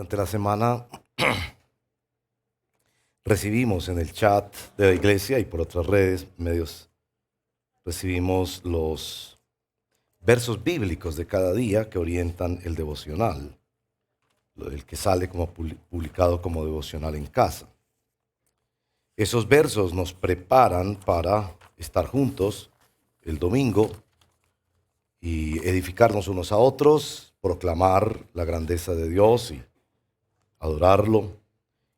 Durante la semana recibimos en el chat de la iglesia y por otras redes, medios, recibimos los versos bíblicos de cada día que orientan el devocional, el que sale como publicado como devocional en casa. Esos versos nos preparan para estar juntos el domingo y edificarnos unos a otros, proclamar la grandeza de Dios y adorarlo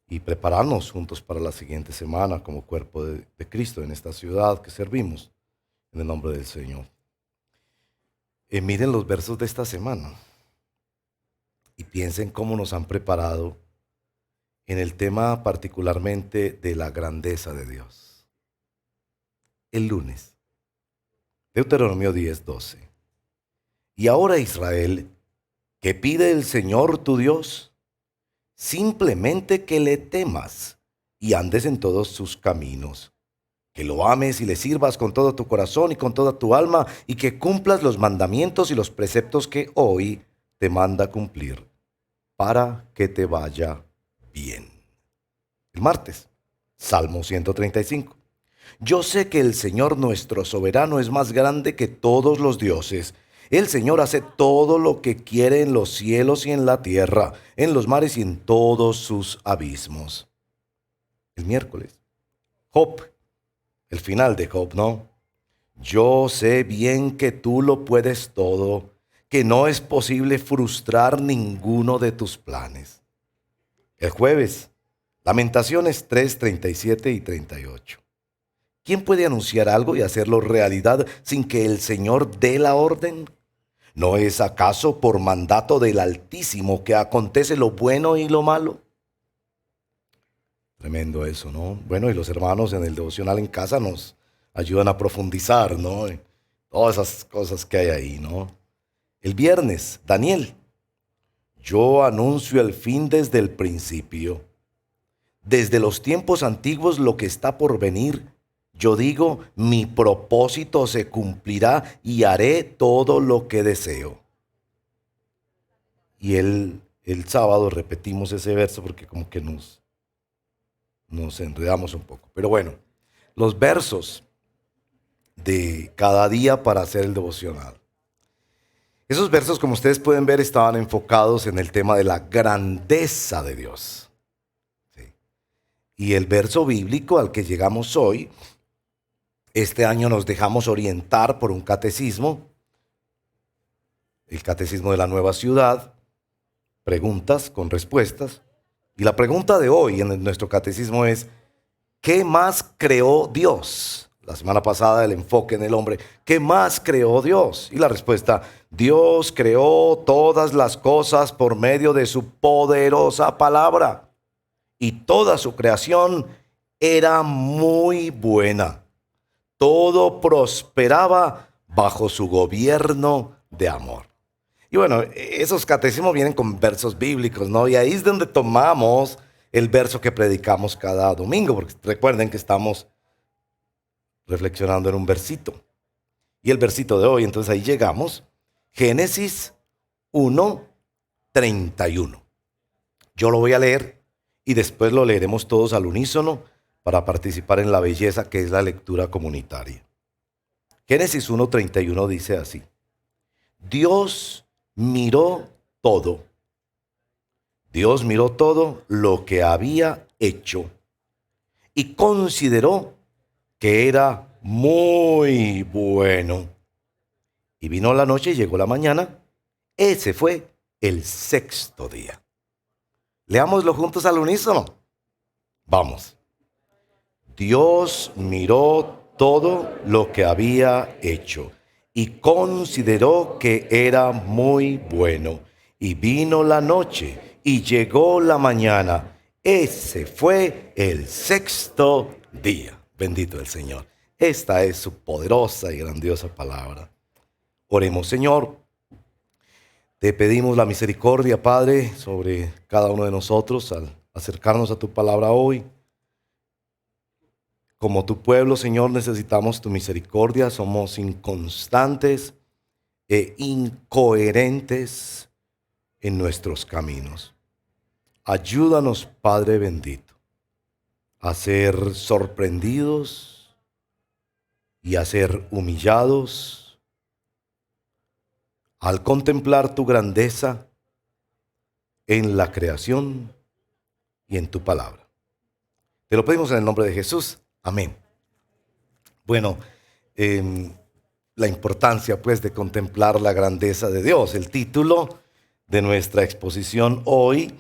y prepararnos juntos para la siguiente semana como cuerpo de Cristo en esta ciudad que servimos en el nombre del Señor. Miren los versos de esta semana y piensen cómo nos han preparado en el tema particularmente de la grandeza de Dios. El lunes, Deuteronomio 10:12. Y ahora, Israel, ¿qué pide el Señor tu Dios? Simplemente que le temas y andes en todos sus caminos, que lo ames y le sirvas con todo tu corazón y con toda tu alma, y que cumplas los mandamientos y los preceptos que hoy te manda cumplir, para que te vaya bien. El martes, Salmo 135. Yo sé que el Señor nuestro soberano es más grande que todos los dioses. El Señor hace todo lo que quiere en los cielos y en la tierra, en los mares y en todos sus abismos. El miércoles, Job, el final de Job, ¿no? Yo sé bien que tú lo puedes todo, que no es posible frustrar ninguno de tus planes. El jueves, Lamentaciones 3, 37 y 38. ¿Quién puede anunciar algo y hacerlo realidad sin que el Señor dé la orden? ¿No es acaso por mandato del Altísimo que acontece lo bueno y lo malo? Tremendo eso, ¿no? Bueno, y los hermanos en el devocional en casa nos ayudan a profundizar, ¿no? En todas esas cosas que hay ahí, ¿no? El viernes, Daniel. Yo anuncio el fin desde el principio. Desde los tiempos antiguos lo que está por venir. Yo digo, mi propósito se cumplirá y haré todo lo que deseo. Y el sábado repetimos ese verso porque como que nos enredamos un poco. Pero bueno, los versos de cada día para hacer el devocional. Esos versos, como ustedes pueden ver, estaban enfocados en el tema de la grandeza de Dios. ¿Sí? Y el verso bíblico al que llegamos hoy, este año nos dejamos orientar por un catecismo, el catecismo de la Nueva Ciudad, preguntas con respuestas. Y la pregunta de hoy en nuestro catecismo es, ¿qué más creó Dios? La semana pasada el enfoque en el hombre, ¿qué más creó Dios? Y la respuesta, Dios creó todas las cosas por medio de su poderosa palabra. Y toda su creación era muy buena. Todo prosperaba bajo su gobierno de amor. Y bueno, esos catecismos vienen con versos bíblicos, ¿no? Y ahí es donde tomamos el verso que predicamos cada domingo, porque recuerden que estamos reflexionando en un versito. Y el versito de hoy, entonces ahí llegamos, Génesis 1:31. Yo lo voy a leer y después lo leeremos todos al unísono para participar en la belleza que es la lectura comunitaria. Génesis 1:31 dice así: Dios miró todo. Dios miró todo lo que había hecho y consideró que era muy bueno. Y vino la noche y llegó la mañana. Ese fue el sexto día. Leámoslo juntos al unísono. Vamos. Dios miró todo lo que había hecho y consideró que era muy bueno. Y vino la noche y llegó la mañana. Ese fue el sexto día. Bendito el Señor. Esta es su poderosa y grandiosa palabra. Oremos, Señor. Te pedimos la misericordia, Padre, sobre cada uno de nosotros al acercarnos a tu palabra hoy. Como tu pueblo, Señor, necesitamos tu misericordia. Somos inconstantes e incoherentes en nuestros caminos. Ayúdanos, Padre bendito, a ser sorprendidos y a ser humillados al contemplar tu grandeza en la creación y en tu palabra. Te lo pedimos en el nombre de Jesús. Amén. Bueno, la importancia pues de contemplar la grandeza de Dios. El título de nuestra exposición hoy,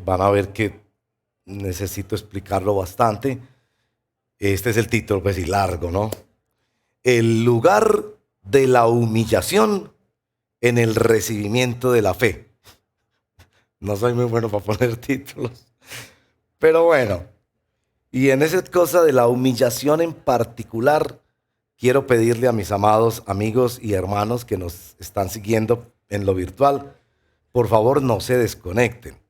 van a ver que necesito explicarlo bastante. Este es el título, pues y largo, ¿no? El lugar de la humillación en el recibimiento de la fe. No soy muy bueno para poner títulos, pero bueno. Y en esa cosa de la humillación en particular, quiero pedirle a mis amados amigos y hermanos que nos están siguiendo en lo virtual, por favor no se desconecten.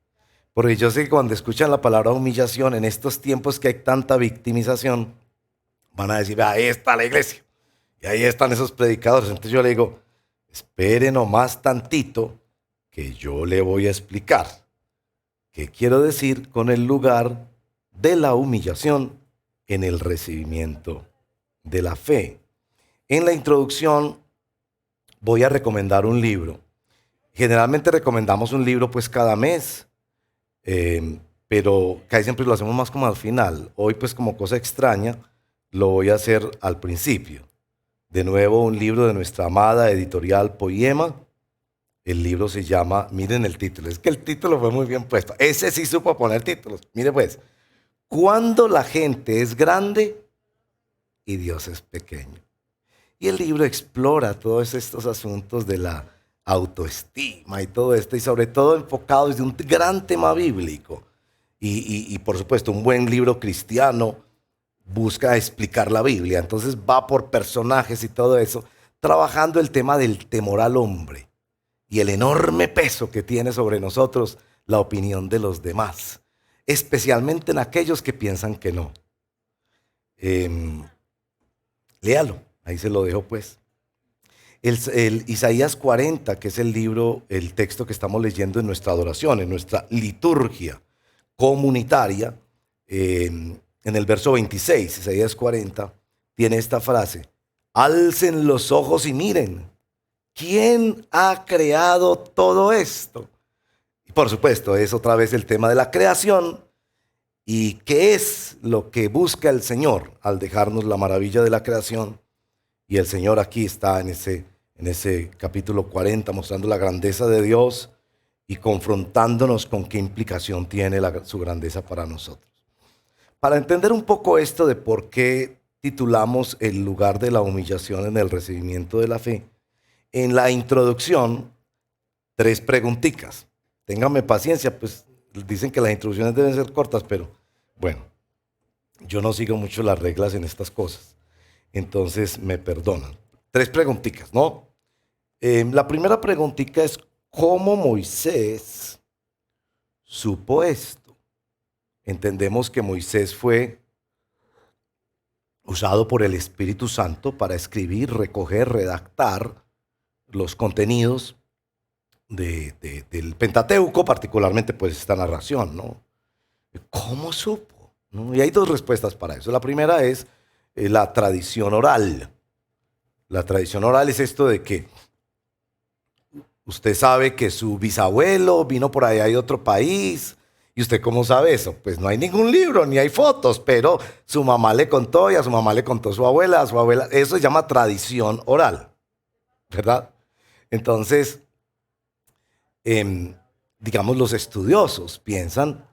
Porque yo sé que cuando escuchan la palabra humillación, en estos tiempos que hay tanta victimización, van a decir, ahí está la iglesia, y ahí están esos predicadores. Entonces yo le digo, espere nomás tantito, que yo le voy a explicar qué quiero decir con el lugar de la humillación en el recibimiento de la fe. En la introducción voy a recomendar un libro. Generalmente recomendamos un libro pues cada mes, pero casi siempre lo hacemos más como al final. Hoy pues como cosa extraña lo voy a hacer al principio. De nuevo un libro de nuestra amada editorial Poema. El libro se llama, miren el título, es que el título fue muy bien puesto. Ese sí supo poner títulos. Mire pues, cuando la gente es grande y Dios es pequeño. Y el libro explora todos estos asuntos de la autoestima y todo esto, y sobre todo enfocado desde un gran tema bíblico. Y por supuesto, un buen libro cristiano busca explicar la Biblia. Entonces va por personajes y todo eso, trabajando el tema del temor al hombre y el enorme peso que tiene sobre nosotros la opinión de los demás, especialmente en aquellos que piensan que no. Léalo, ahí se lo dejo pues. El Isaías 40, que es el libro, el texto que estamos leyendo en nuestra adoración, en nuestra liturgia comunitaria, en el verso 26, Isaías 40, tiene esta frase: alcen los ojos y miren, ¿quién ha creado todo esto? Y por supuesto, es otra vez el tema de la creación. ¿Y qué es lo que busca el Señor al dejarnos la maravilla de la creación? Y el Señor aquí está en ese capítulo 40 mostrando la grandeza de Dios y confrontándonos con qué implicación tiene su grandeza para nosotros. Para entender un poco esto de por qué titulamos el lugar de la humillación en el recibimiento de la fe, en la introducción, 3 preguntitas. Ténganme paciencia, pues dicen que las introducciones deben ser cortas, pero bueno, yo no sigo mucho las reglas en estas cosas, entonces me perdonan. 3 preguntitas, ¿no? La primera preguntita es, ¿cómo Moisés supo esto? Entendemos que Moisés fue usado por el Espíritu Santo para escribir, recoger, redactar los contenidos del Pentateuco, particularmente pues esta narración, ¿no? ¿Cómo supo? ¿No? Y hay 2 respuestas para eso. La primera es la tradición oral. La tradición oral es esto de que usted sabe que su bisabuelo vino por allá de otro país. ¿Y usted cómo sabe eso? Pues no hay ningún libro, ni hay fotos, pero su mamá le contó y a su mamá le contó su abuela, a su abuela. Eso se llama tradición oral, ¿verdad? Entonces, digamos, los estudiosos piensan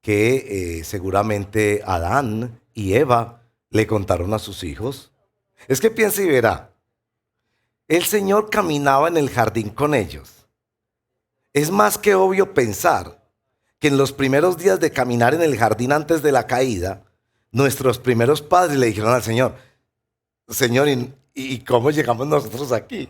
que seguramente Adán y Eva le contaron a sus hijos. Es que piensa y verá, el Señor caminaba en el jardín con ellos. Es más que obvio pensar que en los primeros días de caminar en el jardín antes de la caída, nuestros primeros padres le dijeron al Señor, Señor, ¿y cómo llegamos nosotros aquí?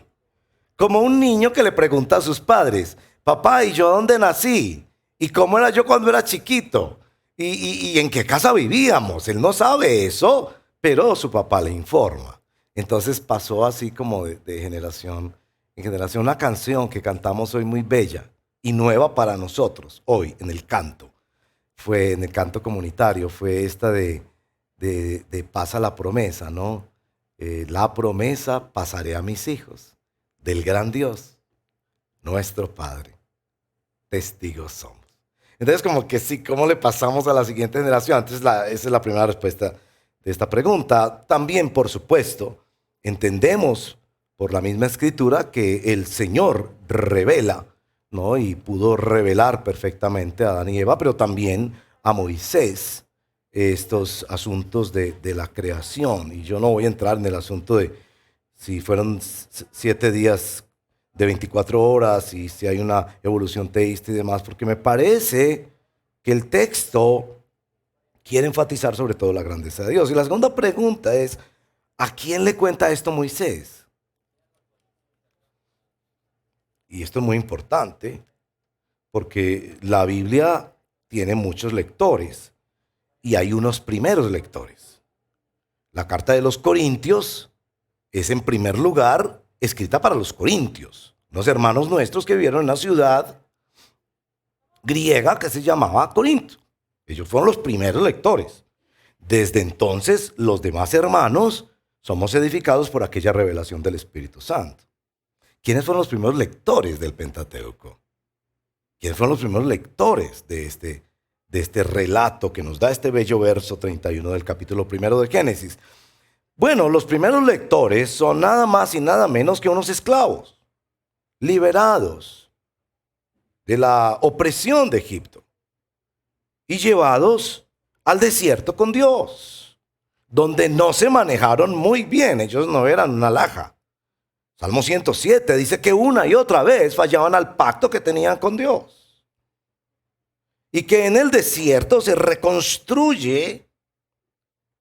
Como un niño que le pregunta a sus padres, papá, ¿y yo dónde nací? ¿Y cómo era yo cuando era chiquito? ¿Y en qué casa vivíamos? Él no sabe eso, pero su papá le informa. Entonces pasó así como de generación en generación. Una canción que cantamos hoy muy bella, y nueva para nosotros hoy en el canto. Fue en el canto comunitario, fue esta de pasa la promesa, ¿no? La promesa pasaré a mis hijos, del gran Dios, nuestro Padre. Testigos somos. Entonces, como que sí, ¿cómo le pasamos a la siguiente generación? Entonces, esa es la primera respuesta de esta pregunta. También, por supuesto, entendemos por la misma escritura que el Señor revela, ¿no? Y pudo revelar perfectamente a Adán y Eva, pero también a Moisés estos asuntos de la creación. Y yo no voy a entrar en el asunto de si fueron 7 días de 24 horas y si hay una evolución teísta y demás, porque me parece que el texto quiere enfatizar sobre todo la grandeza de Dios. Y la segunda pregunta es, ¿a quién le cuenta esto Moisés? Y esto es muy importante, porque la Biblia tiene muchos lectores y hay unos primeros lectores. La carta de los Corintios es en primer lugar escrita para los corintios, unos hermanos nuestros que vivieron en una ciudad griega que se llamaba Corinto. Ellos fueron los primeros lectores. Desde entonces, los demás hermanos somos edificados por aquella revelación del Espíritu Santo. ¿Quiénes fueron los primeros lectores del Pentateuco? ¿Quiénes fueron los primeros lectores de este relato que nos da este bello verso 31 del capítulo 1 de Génesis? Bueno, los primeros lectores son nada más y nada menos que unos esclavos, liberados de la opresión de Egipto y llevados al desierto con Dios, donde no se manejaron muy bien, ellos no eran una alhaja. Salmo 107 dice que una y otra vez fallaban al pacto que tenían con Dios. Y que en el desierto se reconstruye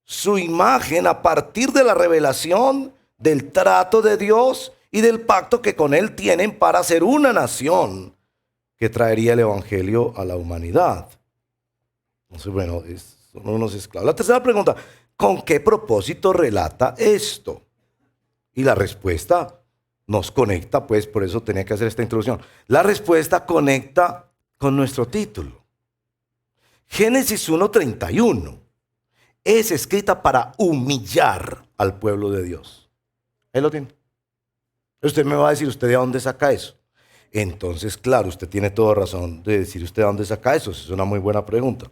su imagen a partir de la revelación del trato de Dios y del pacto que con Él tienen para ser una nación que traería el evangelio a la humanidad. Entonces, bueno, son unos esclavos. La tercera pregunta, ¿con qué propósito relata esto? Y la respuesta nos conecta, pues por eso tenía que hacer esta introducción. La respuesta conecta con nuestro título. Génesis 1:31 es escrita para humillar al pueblo de Dios. Ahí lo tiene. Usted me va a decir, ¿usted de dónde saca eso? Entonces, claro, usted tiene toda razón de decir usted de dónde saca eso. Es una muy buena pregunta.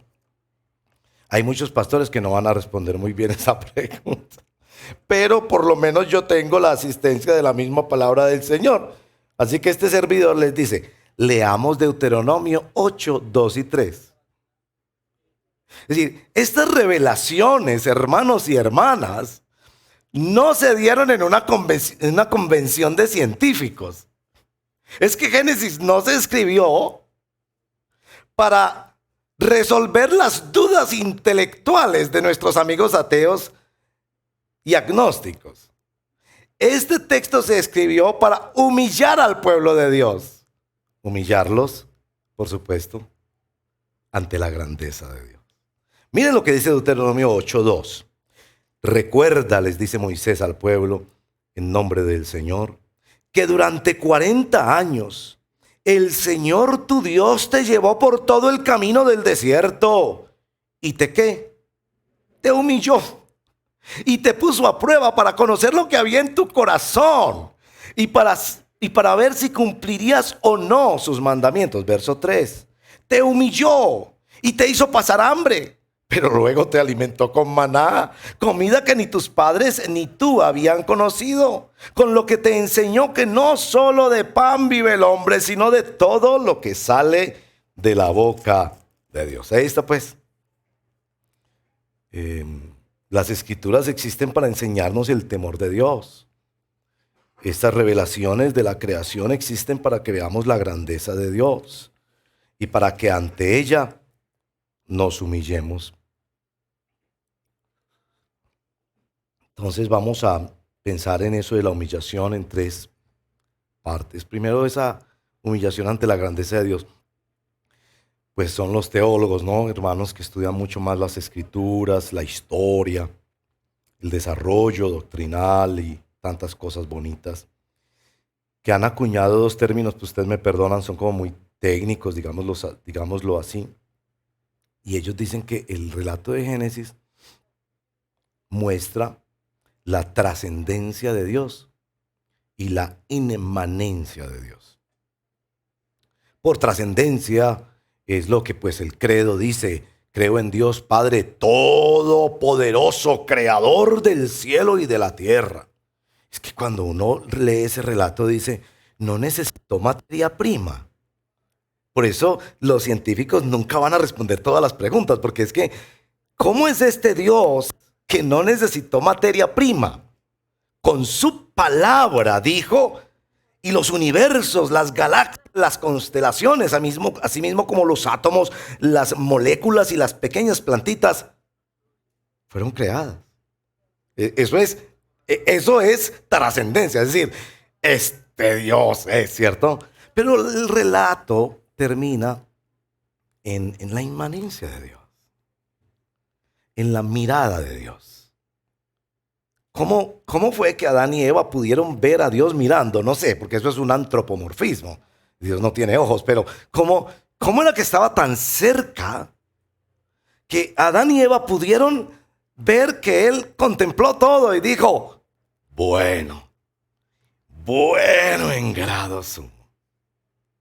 Hay muchos pastores que no van a responder muy bien esa pregunta. Pero por lo menos yo tengo la asistencia de la misma palabra del Señor. Así que este servidor les dice, leamos Deuteronomio 8, 2 y 3. Es decir, estas revelaciones, hermanos y hermanas, no se dieron en una convención de científicos. Es que Génesis no se escribió para resolver las dudas intelectuales de nuestros amigos ateos y agnósticos. Este texto se escribió para humillar al pueblo de Dios. Humillarlos, por supuesto, ante la grandeza de Dios. Miren lo que dice Deuteronomio 8:2. Recuerda, les dice Moisés al pueblo, en nombre del Señor, que durante 40 años el Señor tu Dios te llevó por todo el camino del desierto. ¿Y ¿qué? Te humilló y te puso a prueba para conocer lo que había en tu corazón y para ver si cumplirías o no sus mandamientos. Verso 3. Te humilló y te hizo pasar hambre, pero luego te alimentó con maná, comida que ni tus padres ni tú habían conocido, con lo que te enseñó que no solo de pan vive el hombre, sino de todo lo que sale de la boca de Dios. Ahí está pues. Las escrituras existen para enseñarnos el temor de Dios. Estas revelaciones de la creación existen para que veamos la grandeza de Dios y para que ante ella nos humillemos. Entonces vamos a pensar en eso de la humillación en 3 partes. Primero, esa humillación ante la grandeza de Dios. Pues son los teólogos, ¿no? Hermanos que estudian mucho más las escrituras, la historia, el desarrollo doctrinal y tantas cosas bonitas, que han acuñado 2 términos, pues ustedes me perdonan, son como muy técnicos, digámoslo así, y ellos dicen que el relato de Génesis muestra la trascendencia de Dios y la inmanencia de Dios. Por trascendencia es lo que pues el credo dice: creo en Dios Padre Todopoderoso, Creador del cielo y de la tierra. Es que cuando uno lee ese relato dice, no necesitó materia prima. Por eso los científicos nunca van a responder todas las preguntas, porque es que, ¿cómo es este Dios que no necesitó materia prima? Con su palabra dijo, y los universos, las galaxias, las constelaciones, así mismo como los átomos, las moléculas y las pequeñas plantitas, fueron creadas. Eso es trascendencia, es decir, este Dios es, ¿cierto? Pero el relato termina en la inmanencia de Dios, en la mirada de Dios. ¿Cómo fue que Adán y Eva pudieron ver a Dios mirando? No sé, porque eso es un antropomorfismo. Dios no tiene ojos, pero ¿cómo era que estaba tan cerca que Adán y Eva pudieron ver que Él contempló todo y dijo, bueno en grado sumo?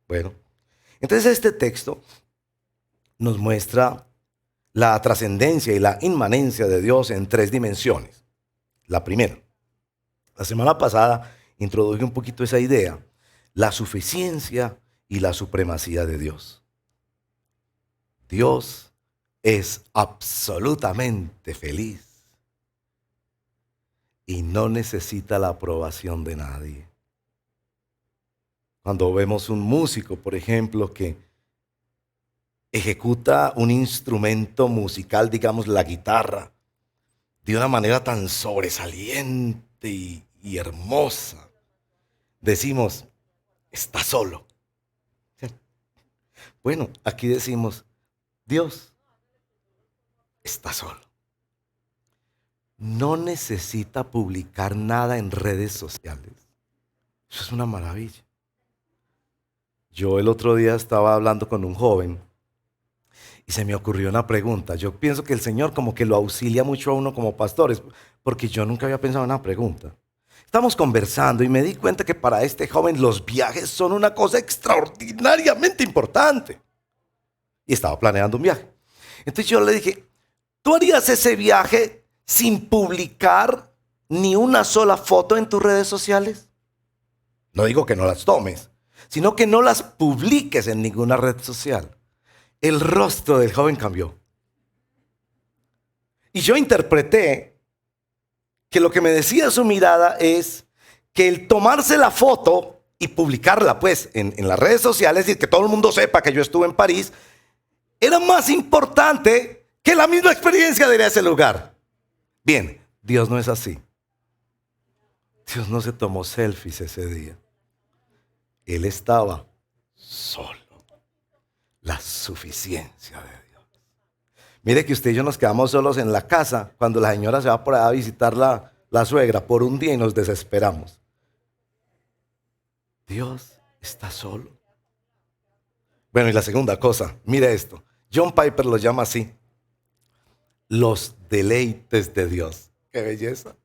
Bueno, entonces este texto nos muestra la trascendencia y la inmanencia de Dios en 3 dimensiones. La primera, la semana pasada introduje un poquito esa idea, la suficiencia y la supremacía de Dios. Dios es absolutamente feliz y no necesita la aprobación de nadie. Cuando vemos un músico, por ejemplo, que ejecuta un instrumento musical, digamos la guitarra, de una manera tan sobresaliente y hermosa, decimos, está solo. Bueno, aquí decimos, Dios está solo. No necesita publicar nada en redes sociales. Eso es una maravilla. Yo el otro día estaba hablando con un joven y se me ocurrió una pregunta. Yo pienso que el Señor como que lo auxilia mucho a uno como pastores, porque yo nunca había pensado en una pregunta. Estamos conversando y me di cuenta que para este joven los viajes son una cosa extraordinariamente importante. Y estaba planeando un viaje. Entonces yo le dije, ¿tú harías ese viaje sin publicar ni una sola foto en tus redes sociales? No digo que no las tomes, sino que no las publiques en ninguna red social. El rostro del joven cambió. Y yo interpreté que lo que me decía su mirada es que el tomarse la foto y publicarla pues en las redes sociales y que todo el mundo sepa que yo estuve en París, era más importante que la misma experiencia de ir a ese lugar. Bien, Dios no es así. Dios no se tomó selfies ese día. Él estaba solo. La suficiencia de Dios. Mire que usted y yo nos quedamos solos en la casa cuando la señora se va por allá a visitar la suegra por un día y nos desesperamos. Dios está solo. Bueno, y la segunda cosa, mire esto. John Piper lo llama así: los deleites de Dios. ¡Qué belleza!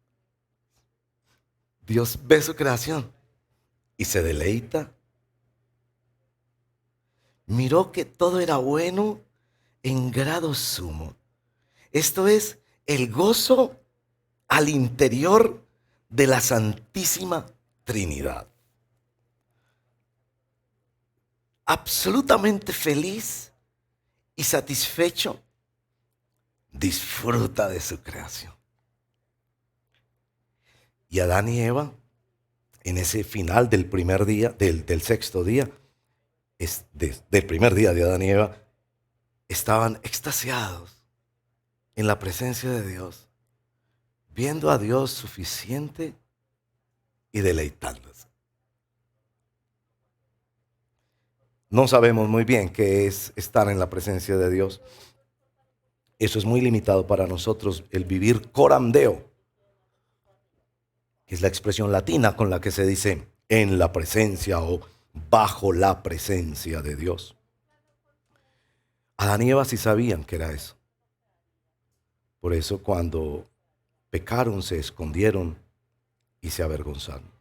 Dios ve su creación y se deleita. Miró que todo era bueno en grado sumo. Esto es el gozo al interior de la Santísima Trinidad. Absolutamente feliz y satisfecho, disfruta de su creación. Y Adán y Eva, en ese final del primer día, del sexto día, del primer día de Adán y Eva, estaban extasiados en la presencia de Dios, viendo a Dios suficiente y deleitándose. No sabemos muy bien qué es estar en la presencia de Dios. Eso es muy limitado para nosotros, el vivir coram Deo, que es la expresión latina con la que se dice en la presencia o bajo la presencia de Dios. Adán y Eva sí sabían que era eso. Por eso cuando pecaron se escondieron y se avergonzaron.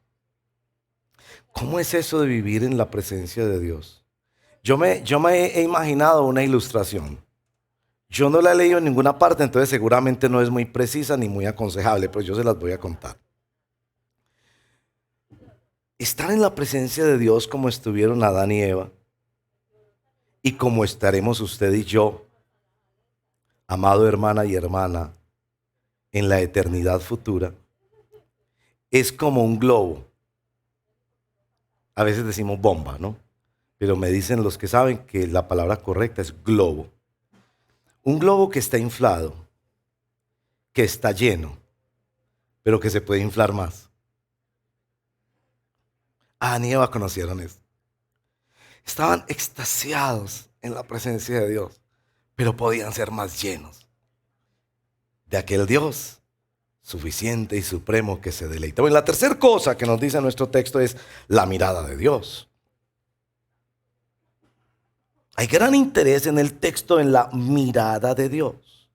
¿Cómo es eso de vivir en la presencia de Dios? Yo me he imaginado una ilustración. Yo no la he leído en ninguna parte, entonces seguramente no es muy precisa ni muy aconsejable, pero yo se las voy a contar. Estar en la presencia de Dios como estuvieron Adán y Eva, y como estaremos usted y yo, amado hermana y hermana, en la eternidad futura, es como un globo. A veces decimos bomba, ¿no? Pero me dicen los que saben que la palabra correcta es globo. Un globo que está inflado, que está lleno, pero que se puede inflar más. Adán y Eva conocieron eso. Estaban extasiados en la presencia de Dios, pero podían ser más llenos de aquel Dios suficiente y supremo que se deleita. Bueno, la tercera cosa que nos dice nuestro texto es la mirada de Dios. Hay gran interés en el texto en la mirada de Dios.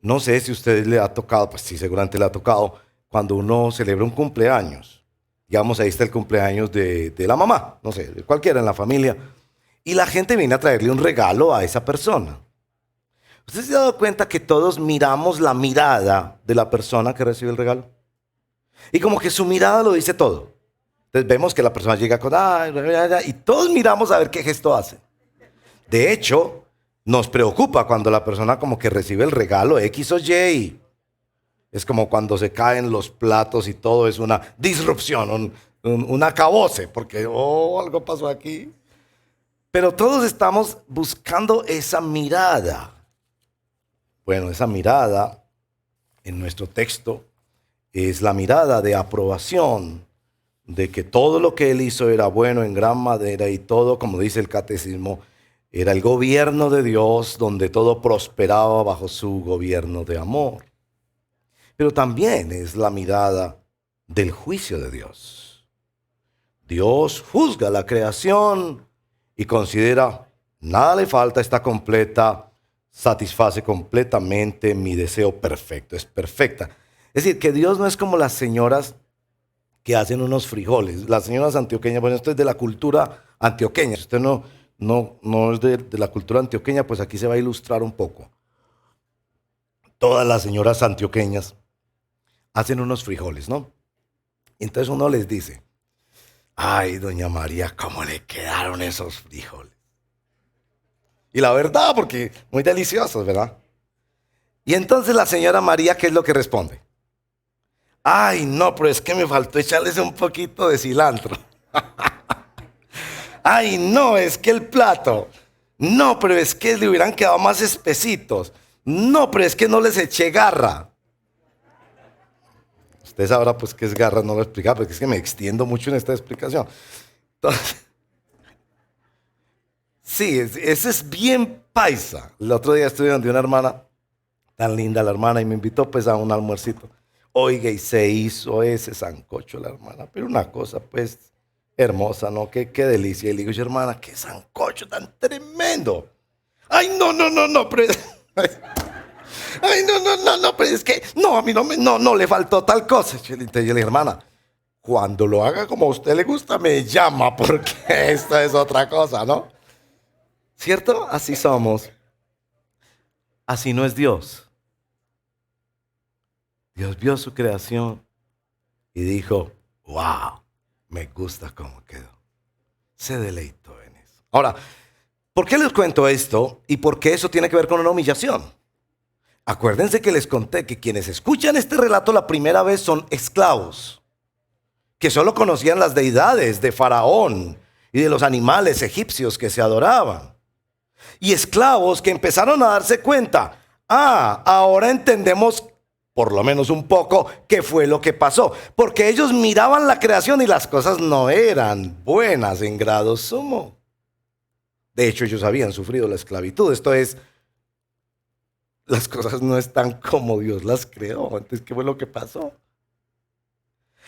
No sé si a usted le ha tocado, pues sí, seguramente le ha tocado, cuando uno celebra un cumpleaños. Digamos, ahí está el cumpleaños de la mamá, no sé, de cualquiera en la familia. Y la gente viene a traerle un regalo a esa persona. ¿Usted se ha dado cuenta que todos miramos la mirada de la persona que recibe el regalo? Y como que su mirada lo dice todo. Entonces vemos que la persona llega con y todos miramos a ver qué gesto hace. De hecho, nos preocupa cuando la persona como que recibe el regalo X o Y. Es como cuando se caen los platos y todo es una disrupción, un acabose, porque algo pasó aquí. Pero todos estamos buscando esa mirada. Bueno, esa mirada en nuestro texto es la mirada de aprobación, de que todo lo que él hizo era bueno en gran manera y todo, como dice el catecismo, era el gobierno de Dios donde todo prosperaba bajo su gobierno de amor. Pero también es la mirada del juicio de Dios. Dios juzga la creación y considera, nada le falta, está completa, satisface completamente mi deseo perfecto, es perfecta. Es decir, que Dios no es como las señoras que hacen unos frijoles. Las señoras antioqueñas, bueno, esto es de la cultura antioqueña. Si usted no es de la cultura antioqueña, pues aquí se va a ilustrar un poco. Todas las señoras antioqueñas hacen unos frijoles, ¿no? Entonces uno les dice, ay, doña María, ¿cómo le quedaron esos frijoles? Y la verdad, porque muy deliciosos, ¿verdad? Y entonces la señora María, ¿qué es lo que responde? Ay, no, pero es que me faltó echarles un poquito de cilantro. Ay, no, es que el plato. No, pero es que le hubieran quedado más espesitos. No, pero es que no les eché garra. Usted sabrá pues qué es garra, no lo explica, porque es que me extiendo mucho en esta explicación. Entonces, sí, ese es bien paisa. El otro día estuve donde una hermana, tan linda la hermana, y me invitó pues a un almuercito. Oiga, y se hizo ese sancocho la hermana, pero una cosa pues hermosa, ¿no? Qué delicia. Y le digo yo, hermana, qué sancocho tan tremendo. Ay, no, pero... Ay, no, pero es que, no, a mí no, le faltó tal cosa. Entonces yo le dije, hermana, cuando lo haga como a usted le gusta, me llama, porque esto es otra cosa, ¿no? ¿Cierto? Así somos. Así no es Dios. Dios vio su creación y dijo, wow, me gusta cómo quedó. Se deleitó en eso. Ahora, ¿por qué les cuento esto y por qué eso tiene que ver con una humillación? Acuérdense que les conté que quienes escuchan este relato la primera vez son esclavos, que solo conocían las deidades de Faraón y de los animales egipcios que se adoraban. Y esclavos que empezaron a darse cuenta, ahora entendemos por lo menos un poco qué fue lo que pasó, porque ellos miraban la creación y las cosas no eran buenas en grado sumo. De hecho, ellos habían sufrido la esclavitud, esto es, las cosas no están como Dios las creó. Entonces, ¿qué fue lo que pasó?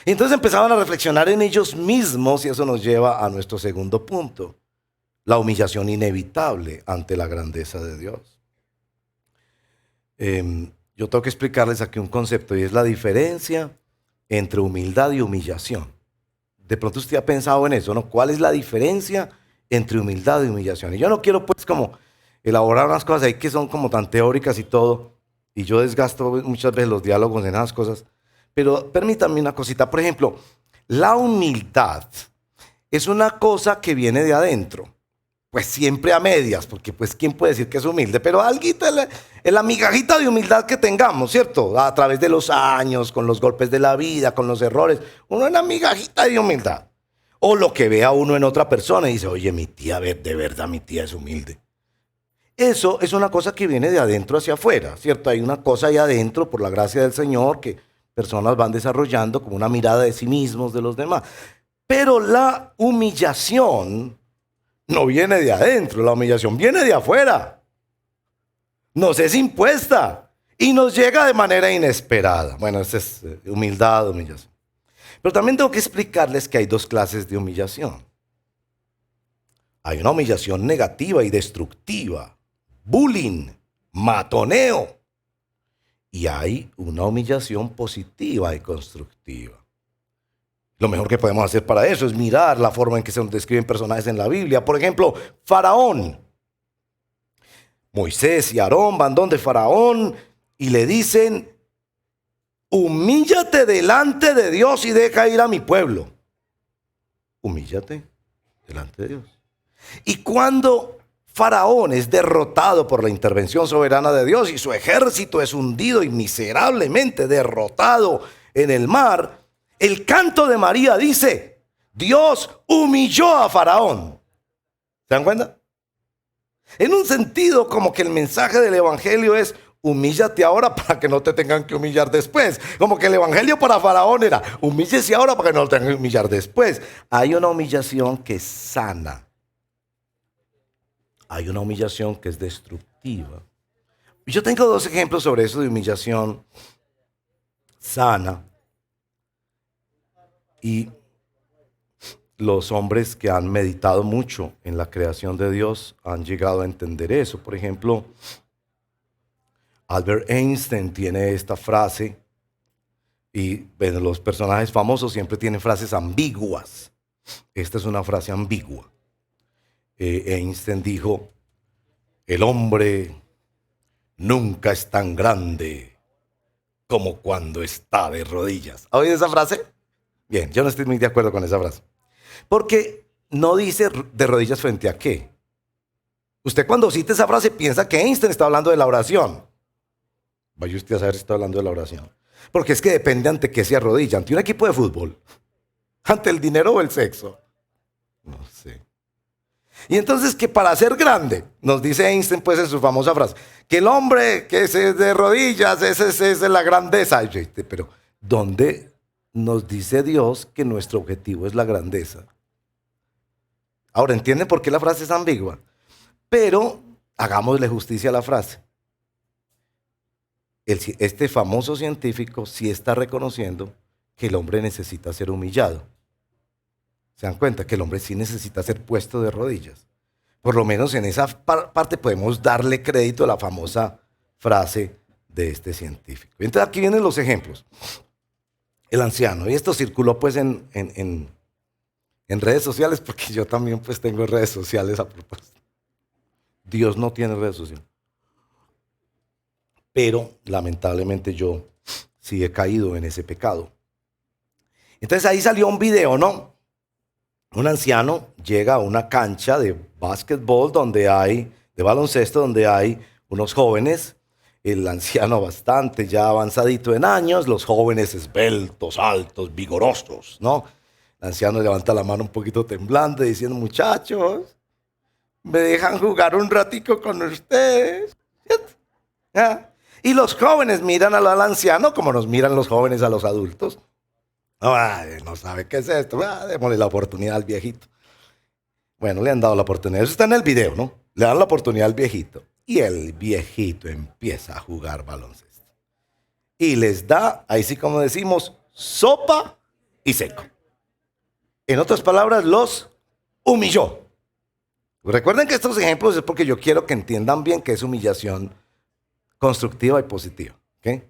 Entonces empezaban a reflexionar en ellos mismos y eso nos lleva a nuestro segundo punto, la humillación inevitable ante la grandeza de Dios. Yo tengo que explicarles aquí un concepto y es la diferencia entre humildad y humillación. De pronto usted ha pensado en eso, ¿no? ¿Cuál es la diferencia entre humildad y humillación? Y yo no quiero pues como elaborar unas cosas ahí que son como tan teóricas y todo, y yo desgasto muchas veces los diálogos en esas cosas, pero permítanme una cosita. Por ejemplo, la humildad es una cosa que viene de adentro. Pues siempre a medias, porque pues quién puede decir que es humilde, pero alguita es la migajita de humildad que tengamos, ¿cierto? A través de los años, con los golpes de la vida, con los errores, uno es una migajita de humildad. O lo que vea uno en otra persona y dice, oye, mi tía, de verdad mi tía es humilde. Eso es una cosa que viene de adentro hacia afuera, ¿cierto? Hay una cosa ahí adentro, por la gracia del Señor, que personas van desarrollando como una mirada de sí mismos, de los demás. Pero la humillación no viene de adentro, la humillación viene de afuera. Nos es impuesta y nos llega de manera inesperada. Bueno, esa es humildad, humillación. Pero también tengo que explicarles que hay dos clases de humillación. Hay una humillación negativa y destructiva, bullying, matoneo. Y hay una humillación positiva y constructiva. Lo mejor que podemos hacer para eso es mirar la forma en que se nos describen personajes en la Biblia. Por ejemplo, Faraón. Moisés y Aarón van donde Faraón y le dicen, humíllate delante de Dios y deja ir a mi pueblo. Humíllate delante de Dios. Y cuando Faraón es derrotado por la intervención soberana de Dios y su ejército es hundido y miserablemente derrotado en el mar, el canto de María dice, Dios humilló a Faraón. ¿Se dan cuenta? En un sentido como que el mensaje del evangelio es, humíllate ahora para que no te tengan que humillar después. Como que el evangelio para Faraón era, humíllese ahora para que no lo tengan que humillar después. Hay una humillación que es sana. Hay una humillación que es destructiva. Y yo tengo dos ejemplos sobre eso de humillación sana. Y los hombres que han meditado mucho en la creación de Dios han llegado a entender eso. Por ejemplo, Albert Einstein tiene esta frase, y bueno, los personajes famosos siempre tienen frases ambiguas. Esta es una frase ambigua. Einstein dijo, el hombre nunca es tan grande como cuando está de rodillas. ¿Ha oído esa frase? Bien, yo no estoy muy de acuerdo con esa frase. Porque no dice de rodillas frente a qué. Usted cuando cita esa frase piensa que Einstein está hablando de la oración. Vaya usted a saber si está hablando de la oración. Porque es que depende ante qué se arrodilla. ¿Ante un equipo de fútbol? ¿Ante el dinero o el sexo? No sé. Y entonces que para ser grande, nos dice Einstein pues en su famosa frase, que el hombre que se de rodillas, esa es la grandeza. Pero ¿dónde nos dice Dios que nuestro objetivo es la grandeza? Ahora, ¿entienden por qué la frase es ambigua? Pero hagámosle justicia a la frase. Este famoso científico sí está reconociendo que el hombre necesita ser humillado. ¿Se dan cuenta? Que el hombre sí necesita ser puesto de rodillas. Por lo menos en esa parte podemos darle crédito a la famosa frase de este científico. Entonces aquí vienen los ejemplos. El anciano, y esto circuló pues en redes sociales, porque yo también pues tengo redes sociales a propósito. Dios no tiene redes sociales. Pero lamentablemente yo sí he caído en ese pecado. Entonces ahí salió un video, ¿no? Un anciano llega a una cancha de básquetbol de baloncesto, donde hay unos jóvenes. El anciano bastante ya avanzadito en años, los jóvenes esbeltos, altos, vigorosos, ¿no? El anciano levanta la mano un poquito temblando diciendo, muchachos, ¿me dejan jugar un ratico con ustedes? ¿Ya? Y los jóvenes miran al anciano como nos miran los jóvenes a los adultos. No sabe qué es esto, démosle la oportunidad al viejito. Bueno, le han dado la oportunidad, eso está en el video, ¿no? Le dan la oportunidad al viejito. Y el viejito empieza a jugar baloncesto. Y les da, ahí sí como decimos, sopa y seco. En otras palabras, los humilló. Recuerden que estos ejemplos es porque yo quiero que entiendan bien que es humillación constructiva y positiva. ¿Okay?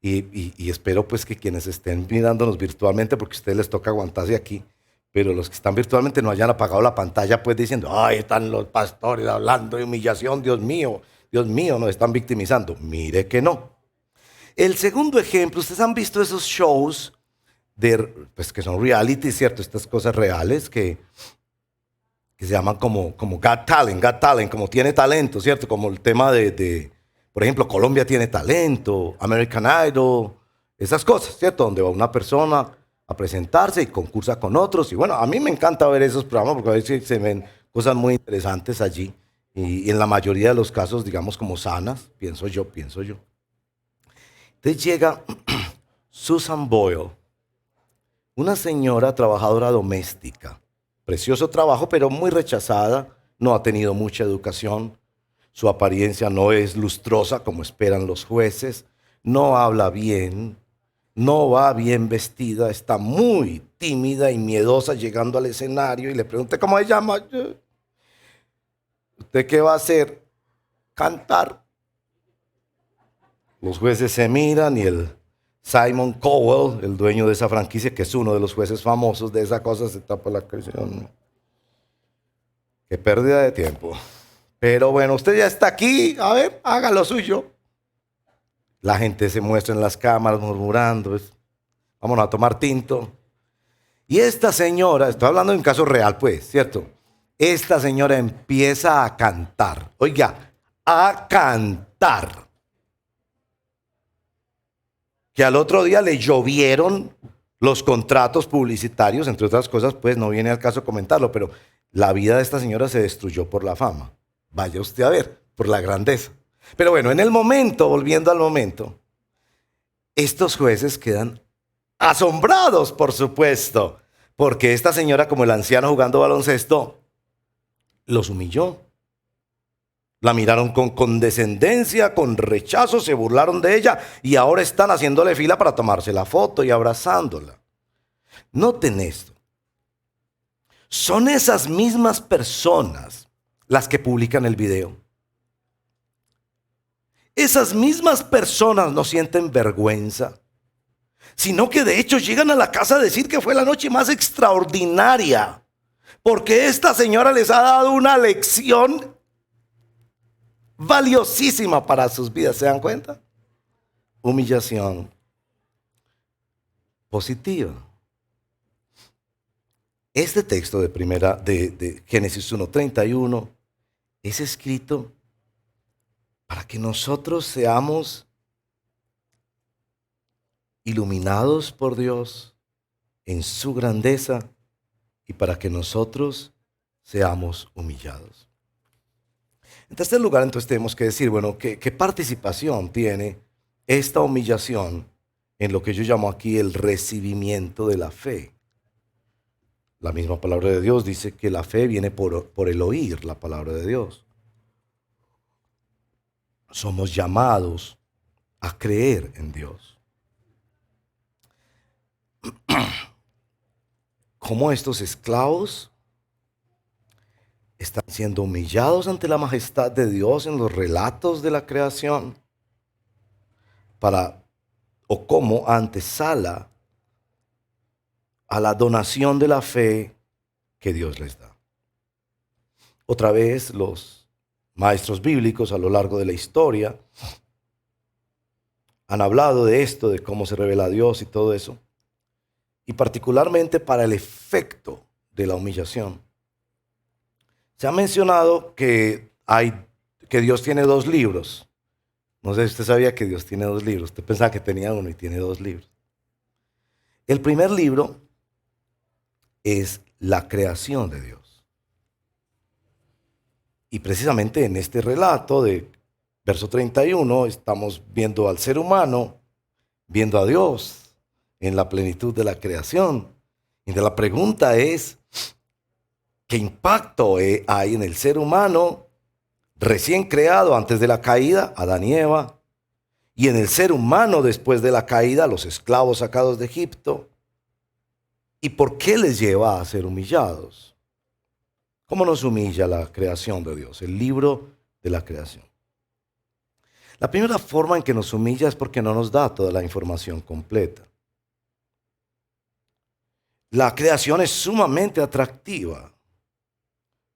Y espero pues que quienes estén mirándonos virtualmente, porque a ustedes les toca aguantarse aquí, pero los que están virtualmente no hayan apagado la pantalla pues diciendo, ay, están los pastores hablando de humillación, Dios mío, nos están victimizando. Mire que no. El segundo ejemplo, ustedes han visto esos shows pues, que son reality, ¿cierto? Estas cosas reales que se llaman como Got Talent, como tiene talento, ¿cierto? Como el tema por ejemplo, Colombia tiene talento, American Idol, esas cosas, ¿cierto? Donde va una persona a presentarse y concursa con otros. Y bueno, a mí me encanta ver esos programas porque a veces se ven cosas muy interesantes allí. Y en la mayoría de los casos, digamos, como sanas, pienso yo. Entonces llega Susan Boyle, una señora trabajadora doméstica. Precioso trabajo, pero muy rechazada. No ha tenido mucha educación. Su apariencia no es lustrosa como esperan los jueces. No habla bien. No va bien vestida. Está muy tímida y miedosa llegando al escenario. Y le pregunté cómo se llama. ¿Usted qué va a hacer? Cantar. Los jueces se miran y el Simon Cowell, el dueño de esa franquicia, que es uno de los jueces famosos de esa cosa, se tapa la cara. Qué pérdida de tiempo. Pero bueno, usted ya está aquí, a ver, haga lo suyo. La gente se muestra en las cámaras murmurando, vámonos a tomar tinto. Y esta señora, estoy hablando de un caso real pues, ¿cierto? Esta señora empieza a cantar, oiga, a cantar. Que al otro día le llovieron los contratos publicitarios, entre otras cosas, pues no viene al caso comentarlo, pero la vida de esta señora se destruyó por la fama. Vaya usted a ver, por la grandeza. Pero bueno, en el momento, volviendo al momento, estos jueces quedan asombrados, por supuesto, porque esta señora, como el anciano jugando baloncesto, los humilló. La miraron con condescendencia, con rechazo, se burlaron de ella y ahora están haciéndole fila para tomarse la foto y abrazándola. Noten esto. Son esas mismas personas las que publican el video. Esas mismas personas no sienten vergüenza, sino que de hecho llegan a la casa a decir que fue la noche más extraordinaria, porque esta señora les ha dado una lección valiosísima para sus vidas. ¿Se dan cuenta? Humillación positiva. Este texto de Génesis 1:31 es escrito para que nosotros seamos iluminados por Dios en su grandeza y para que nosotros seamos humillados. En tercer lugar, entonces tenemos que decir, bueno, ¿qué participación tiene esta humillación en lo que yo llamo aquí el recibimiento de la fe? La misma palabra de Dios dice que la fe viene por el oír la palabra de Dios. Somos llamados a creer en Dios. Como estos esclavos están siendo humillados ante la majestad de Dios en los relatos de la creación, o como antesala a la donación de la fe que Dios les da. Otra vez los maestros bíblicos a lo largo de la historia han hablado de esto, de cómo se revela Dios y todo eso, y particularmente para el efecto de la humillación. Se ha mencionado que Dios tiene 2 libros. No sé si usted sabía que Dios tiene 2 libros. Usted pensaba que tenía uno y tiene 2 libros. El primer libro es la creación de Dios. Y precisamente en este relato de verso 31 estamos viendo al ser humano, viendo a Dios en la plenitud de la creación. Y la pregunta es, ¿qué impacto hay en el ser humano recién creado antes de la caída, Adán y Eva, y en el ser humano después de la caída, los esclavos sacados de Egipto? ¿Y por qué les lleva a ser humillados? ¿Cómo nos humilla la creación de Dios? El libro de la creación. La primera forma en que nos humilla es porque no nos da toda la información completa. La creación es sumamente atractiva,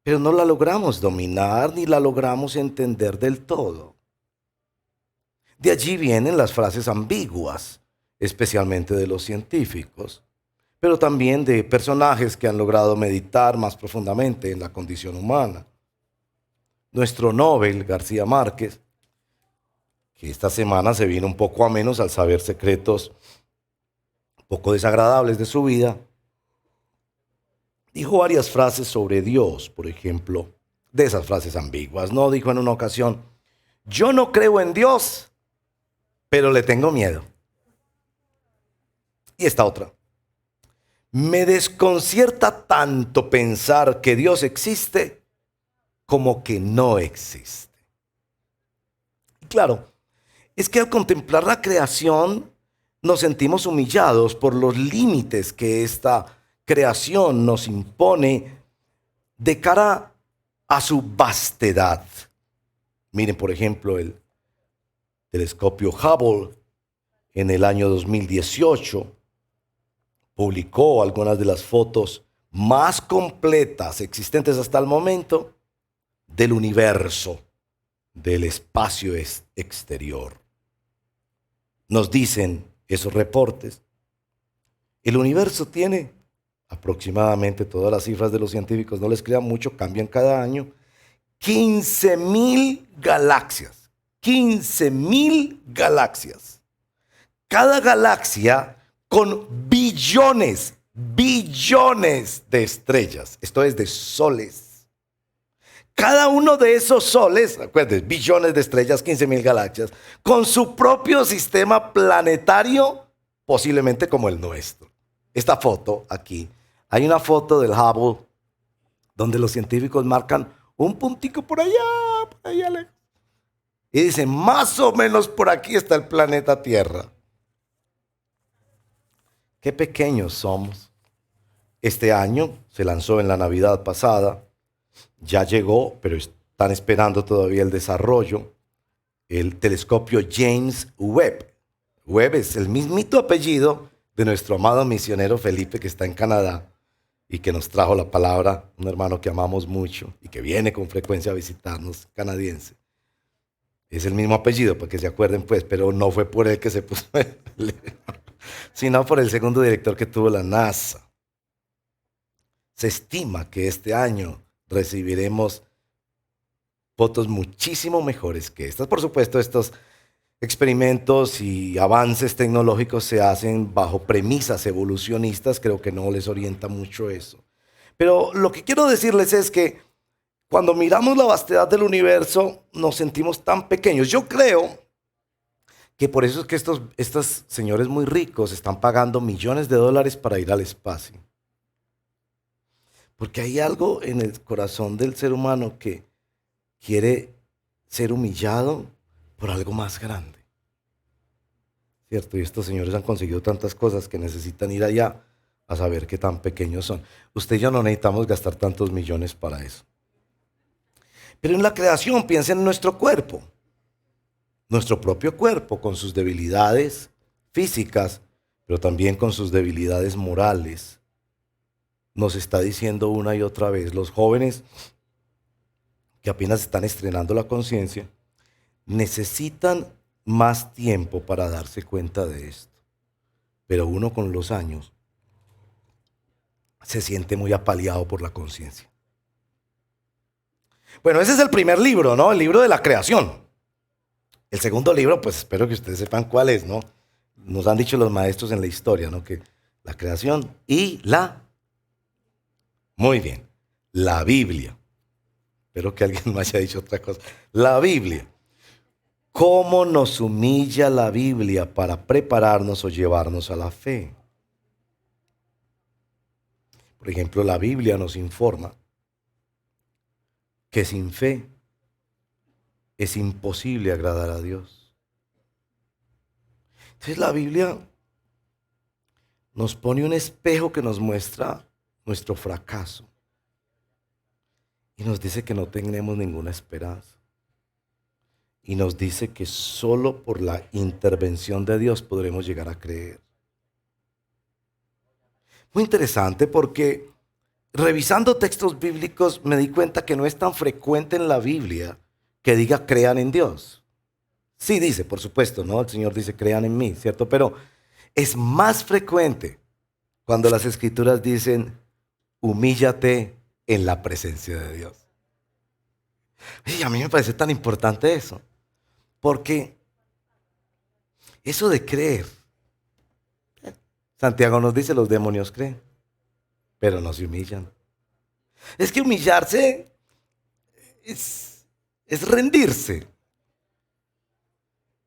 pero no la logramos dominar ni la logramos entender del todo. De allí vienen las frases ambiguas, especialmente de los científicos, pero también de personajes que han logrado meditar más profundamente en la condición humana. Nuestro Nobel, García Márquez, que esta semana se vino un poco a menos al saber secretos poco desagradables de su vida, dijo varias frases sobre Dios, por ejemplo, de esas frases ambiguas. No dijo en una ocasión, yo no creo en Dios, pero le tengo miedo. Y esta otra, me desconcierta tanto pensar que Dios existe como que no existe. Y claro, es que al contemplar la creación nos sentimos humillados por los límites que esta creación nos impone de cara a su vastedad. Miren, por ejemplo, el telescopio Hubble en el año 2018 publicó algunas de las fotos más completas existentes hasta el momento del universo, del espacio exterior. Nos dicen esos reportes, el universo tiene aproximadamente, todas las cifras de los científicos, no les crean mucho, cambian cada año, 15.000 galaxias. 15.000 galaxias. Cada galaxia con billones de estrellas. Esto es de soles. Cada uno de esos soles, acuérdense, billones de estrellas, 15.000 galaxias, con su propio sistema planetario, posiblemente como el nuestro. Esta foto aquí, hay una foto del Hubble donde los científicos marcan un puntico por allá lejos. Y dicen, más o menos por aquí está el planeta Tierra. Qué pequeños somos. Este año se lanzó en la Navidad pasada, ya llegó, pero están esperando todavía el desarrollo, el telescopio James Webb. Webb es el mismito apellido de nuestro amado misionero Felipe, que está en Canadá y que nos trajo la palabra, un hermano que amamos mucho y que viene con frecuencia a visitarnos, canadiense. Es el mismo apellido, para que se acuerden pues, pero no fue por él que se puso, sino por el segundo director que tuvo la NASA. Se estima que este año recibiremos fotos muchísimo mejores que estas. Por supuesto, estos experimentos y avances tecnológicos se hacen bajo premisas evolucionistas, creo que no les orienta mucho eso. Pero lo que quiero decirles es que cuando miramos la vastedad del universo, nos sentimos tan pequeños. Yo creo que por eso es que estos señores muy ricos están pagando millones de dólares para ir al espacio. Porque hay algo en el corazón del ser humano que quiere ser humillado por algo más grande. ¿Cierto? Y estos señores han conseguido tantas cosas que necesitan ir allá a saber qué tan pequeños son. Usted y yo no necesitamos gastar tantos millones para eso. Pero en la creación, piensen en nuestro cuerpo. Nuestro propio cuerpo, con sus debilidades físicas, pero también con sus debilidades morales, nos está diciendo una y otra vez, los jóvenes que apenas están estrenando la conciencia, necesitan más tiempo para darse cuenta de esto. Pero uno con los años se siente muy apaleado por la conciencia. Bueno, ese es el primer libro, ¿no? El libro de la creación. El segundo libro, pues espero que ustedes sepan cuál es, ¿no? Nos han dicho los maestros en la historia, ¿no? Que la creación y muy bien, la Biblia. Espero que alguien me haya dicho otra cosa. La Biblia. ¿Cómo nos humilla la Biblia para prepararnos o llevarnos a la fe? Por ejemplo, la Biblia nos informa que sin fe es imposible agradar a Dios. Entonces la Biblia nos pone un espejo que nos muestra nuestro fracaso y nos dice que no tenemos ninguna esperanza. Y nos dice que solo por la intervención de Dios podremos llegar a creer. Muy interesante porque revisando textos bíblicos me di cuenta que no es tan frecuente en la Biblia que diga crean en Dios. Sí dice, por supuesto, ¿no? El Señor dice crean en mí, ¿cierto? Pero es más frecuente cuando las Escrituras dicen humíllate en la presencia de Dios. Y a mí me parece tan importante eso, porque eso de creer, Santiago nos dice los demonios creen, pero no se humillan. Es que humillarse es rendirse.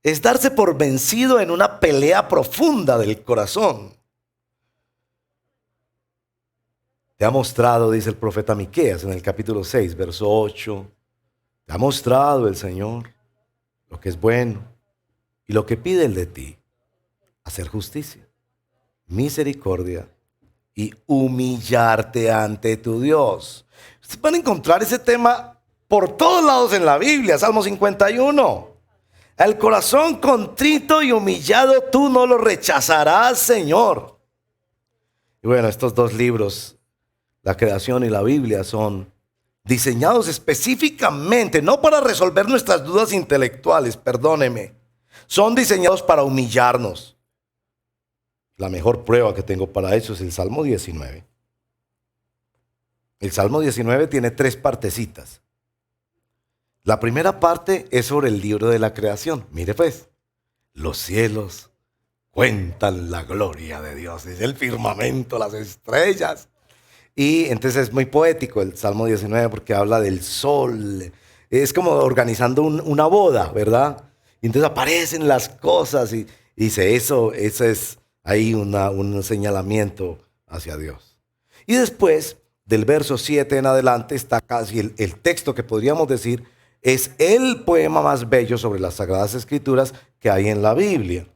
Es darse por vencido en una pelea profunda del corazón. Te ha mostrado, dice el profeta Miqueas en el capítulo 6, verso 8, te ha mostrado el Señor lo que es bueno y lo que pide Él de ti, hacer justicia, misericordia y humillarte ante tu Dios. Ustedes van a encontrar ese tema por todos lados en la Biblia, Salmo 51. El corazón contrito y humillado tú no lo rechazarás, Señor. Y bueno, estos dos libros, la creación y la Biblia, son diseñados específicamente, no para resolver nuestras dudas intelectuales, perdóneme. Son diseñados para humillarnos. La mejor prueba que tengo para eso es el Salmo 19. El Salmo 19 tiene 3 partecitas. La primera parte es sobre el libro de la creación. Mire pues, los cielos cuentan la gloria de Dios. Es el firmamento, las estrellas. Y entonces es muy poético el Salmo 19 porque habla del sol. Es como organizando una boda, ¿verdad? Y entonces aparecen las cosas y dice, eso es ahí un señalamiento hacia Dios. Y después, del verso 7 en adelante, está casi el texto que podríamos decir es el poema más bello sobre las Sagradas Escrituras que hay en la Biblia.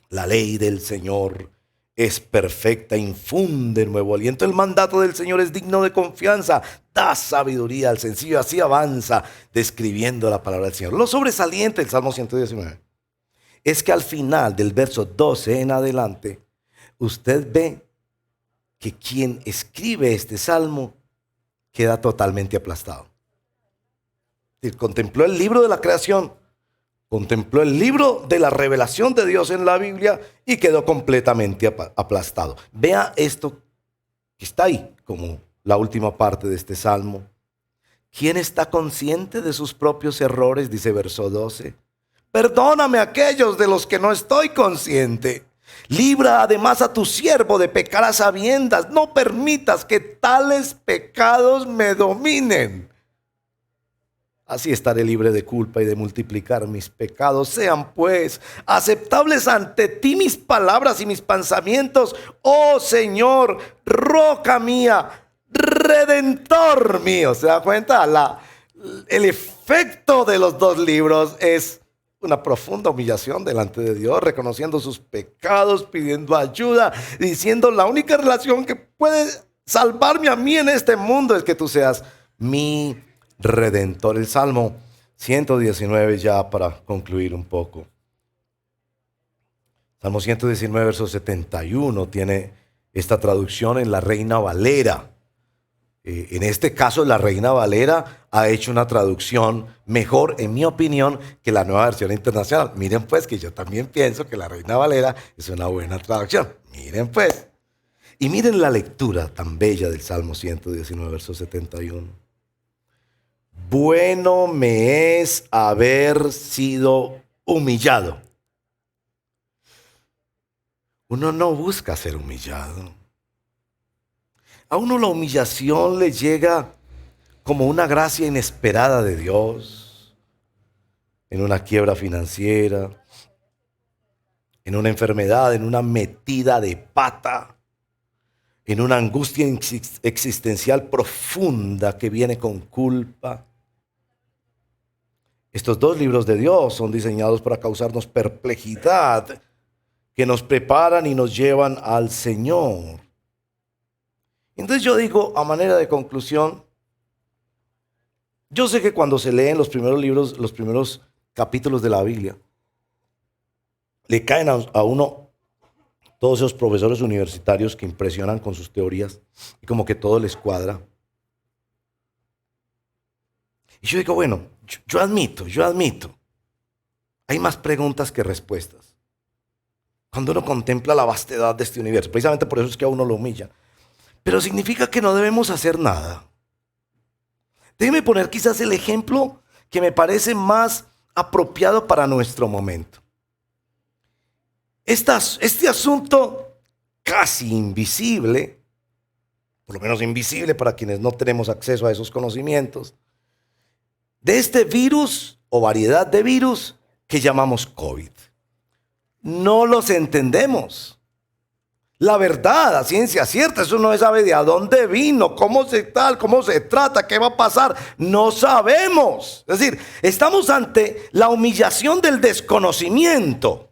La ley del Señor es perfecta, infunde nuevo aliento. El mandato del Señor es digno de confianza, da sabiduría al sencillo. Así avanza describiendo la palabra del Señor. Lo sobresaliente del Salmo 119 es que al final del verso 12 en adelante, usted ve que quien escribe este salmo queda totalmente aplastado. Contempló el libro de la creación, contempló el libro de la revelación de Dios en la Biblia y quedó completamente aplastado. Vea esto que está ahí como la última parte de este salmo. ¿Quién está consciente de sus propios errores? Dice verso 12. Perdóname a aquellos de los que no estoy consciente. Libra además a tu siervo de pecar a sabiendas. No permitas que tales pecados me dominen. Así estaré libre de culpa y de multiplicar mis pecados. Sean pues aceptables ante ti mis palabras y mis pensamientos. Oh Señor, roca mía, redentor mío. ¿Se da cuenta? El efecto de los dos libros es una profunda humillación delante de Dios, reconociendo sus pecados, pidiendo ayuda, diciendo la única relación que puede salvarme a mí en este mundo es que tú seas mi Redentor. El Salmo 119 ya para concluir un poco. Salmo 119 verso 71 tiene esta traducción en la Reina Valera. En este caso la Reina Valera ha hecho una traducción mejor, en mi opinión, que la Nueva Versión Internacional. Miren pues que yo también pienso que la Reina Valera es una buena traducción. Miren pues. Y miren la lectura tan bella del Salmo 119 verso 71. Bueno me es haber sido humillado. Uno no busca ser humillado. A uno la humillación le llega como una gracia inesperada de Dios, en una quiebra financiera, en una enfermedad, en una metida de pata, en una angustia existencial profunda que viene con culpa. Estos dos libros de Dios son diseñados para causarnos perplejidad que nos preparan y nos llevan al Señor. Entonces yo digo, a manera de conclusión, yo sé que cuando se leen los primeros libros, los primeros capítulos de la Biblia, le caen a uno todos esos profesores universitarios que impresionan con sus teorías y como que todo les cuadra. Y yo digo, bueno, yo admito, hay más preguntas que respuestas. Cuando uno contempla la vastedad de este universo, precisamente por eso es que a uno lo humilla. Pero significa que no debemos hacer nada. Déjeme poner quizás el ejemplo que me parece más apropiado para nuestro momento. Este asunto casi invisible, por lo menos invisible para quienes no tenemos acceso a esos conocimientos, de este virus o variedad de virus que llamamos COVID. No los entendemos. La verdad, a ciencia cierta, eso no se sabe de a dónde vino, cómo se trata, qué va a pasar. No sabemos. Es decir, estamos ante la humillación del desconocimiento.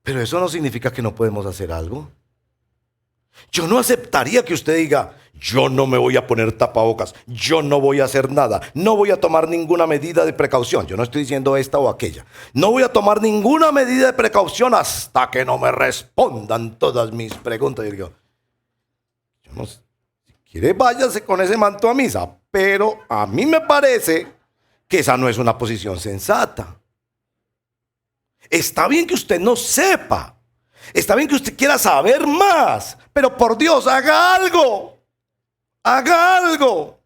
Pero eso no significa que no podemos hacer algo. Yo no aceptaría que usted diga, yo no me voy a poner tapabocas, yo no voy a hacer nada, no voy a tomar ninguna medida de precaución. Yo no estoy diciendo esta o aquella. No voy a tomar ninguna medida de precaución hasta que no me respondan todas mis preguntas. Yo digo, yo no sé, si quiere váyase con ese manto a misa, pero a mí me parece que esa no es una posición sensata. Está bien que usted no sepa. Está bien que usted quiera saber más. Pero por Dios, haga algo. Haga algo.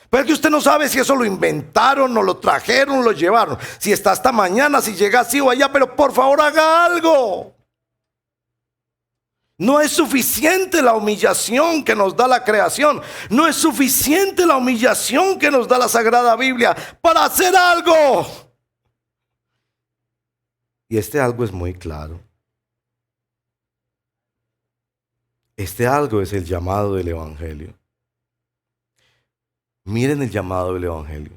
Pero es que usted no sabe si eso lo inventaron, o lo trajeron, lo llevaron. Si está hasta mañana, si llega así o allá. Pero por favor, haga algo. No es suficiente la humillación que nos da la creación. No es suficiente la humillación que nos da la Sagrada Biblia para hacer algo. Y este algo es muy claro. Este algo es el llamado del Evangelio. Miren el llamado del Evangelio.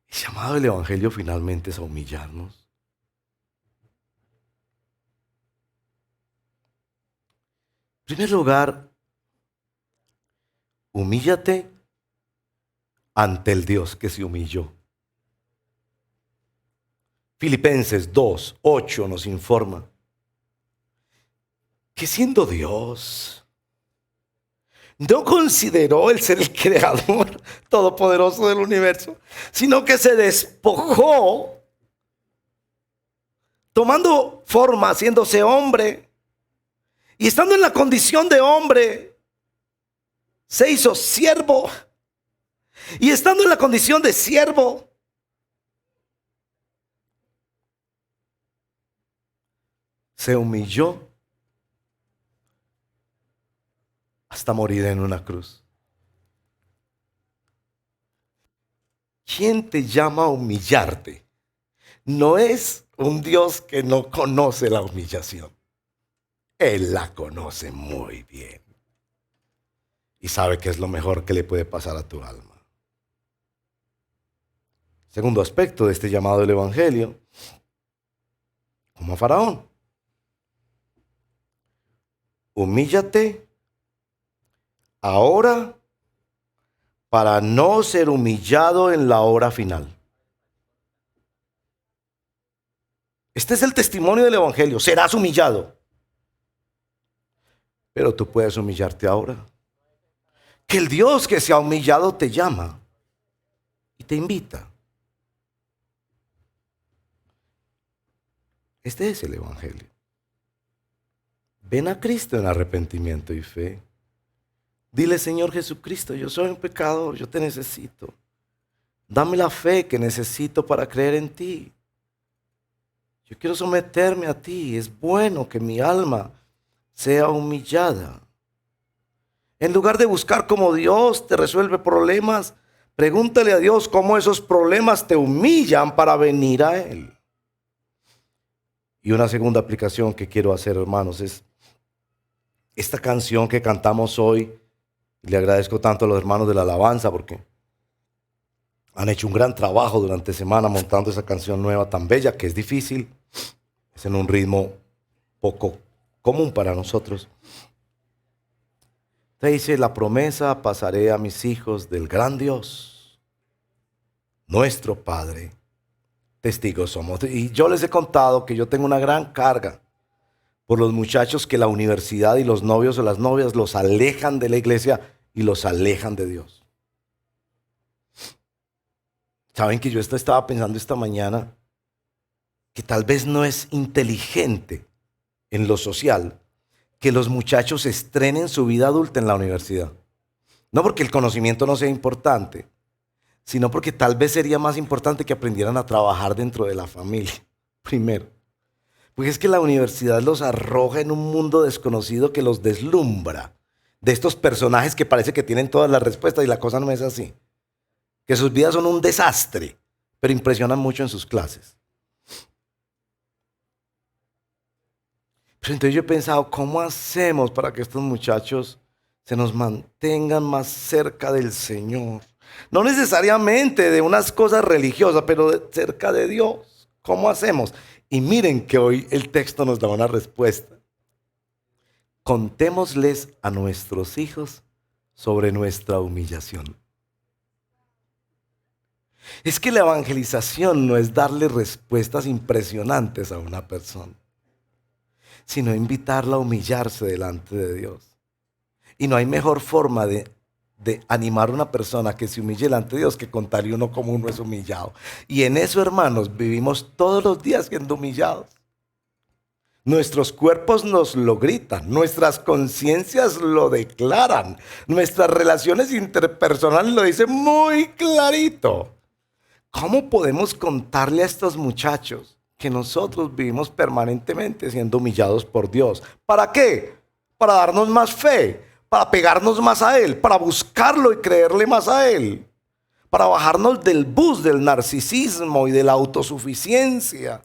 El llamado del Evangelio finalmente es a humillarnos. En primer lugar, humíllate ante el Dios que se humilló. Filipenses 2:8 nos informa que siendo Dios, no consideró el ser el creador todopoderoso del universo, sino que se despojó, tomando forma, haciéndose hombre, y estando en la condición de hombre, se hizo siervo, y estando en la condición de siervo, se humilló hasta morir en una cruz. ¿Quién te llama a humillarte? No es un Dios que no conoce la humillación. Él la conoce muy bien. Y sabe que es lo mejor que le puede pasar a tu alma. Segundo aspecto de este llamado del Evangelio, como a Faraón. Humíllate ahora para no ser humillado en la hora final. Este es el testimonio del Evangelio. Serás humillado. Pero tú puedes humillarte ahora. Que el Dios que se ha humillado te llama y te invita. Este es el Evangelio. Ven a Cristo en arrepentimiento y fe. Dile, Señor Jesucristo, yo soy un pecador, yo te necesito. Dame la fe que necesito para creer en ti. Yo quiero someterme a ti. Es bueno que mi alma sea humillada. En lugar de buscar cómo Dios te resuelve problemas, pregúntale a Dios cómo esos problemas te humillan para venir a Él. Y una segunda aplicación que quiero hacer, hermanos, es esta canción que cantamos hoy. Le agradezco tanto a los hermanos de la alabanza porque han hecho un gran trabajo durante semana montando esa canción nueva tan bella que es difícil. es en un ritmo poco común para nosotros. Te dice, la promesa pasaré a mis hijos del gran Dios, nuestro Padre. Testigos somos. Y yo les he contado que yo tengo una gran carga por los muchachos que la universidad y los novios o las novias los alejan de la iglesia y los alejan de Dios. Saben que yo estaba pensando esta mañana que tal vez no es inteligente en lo social que los muchachos estrenen su vida adulta en la universidad. No porque el conocimiento no sea importante, sino porque tal vez sería más importante que aprendieran a trabajar dentro de la familia, primero. Porque es que la universidad los arroja en un mundo desconocido que los deslumbra, de estos personajes que parece que tienen todas las respuestas y la cosa no es así. Que sus vidas son un desastre, pero impresionan mucho en sus clases. Pero entonces yo he pensado, ¿cómo hacemos para que estos muchachos se nos mantengan más cerca del Señor? No necesariamente de unas cosas religiosas, pero cerca de Dios. ¿Cómo hacemos? Y miren que hoy el texto nos da una respuesta. Contémosles a nuestros hijos sobre nuestra humillación. Es que la evangelización no es darle respuestas impresionantes a una persona, sino invitarla a humillarse delante de Dios. Y no hay mejor forma de animar a una persona que se humille delante de Dios que contarle uno cómo uno es humillado. Y en eso, hermanos, vivimos todos los días siendo humillados. Nuestros cuerpos nos lo gritan, nuestras conciencias lo declaran, nuestras relaciones interpersonales lo dicen muy clarito. ¿Cómo podemos contarle a estos muchachos que nosotros vivimos permanentemente siendo humillados por Dios? ¿Para qué? Para darnos más fe, para pegarnos más a Él, para buscarlo y creerle más a Él, para bajarnos del bus del narcisismo y de la autosuficiencia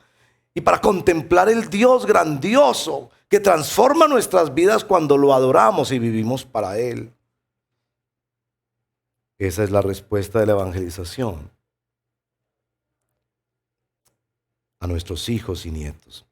y para contemplar el Dios grandioso que transforma nuestras vidas cuando lo adoramos y vivimos para Él. Esa es la respuesta de la evangelización a nuestros hijos y nietos.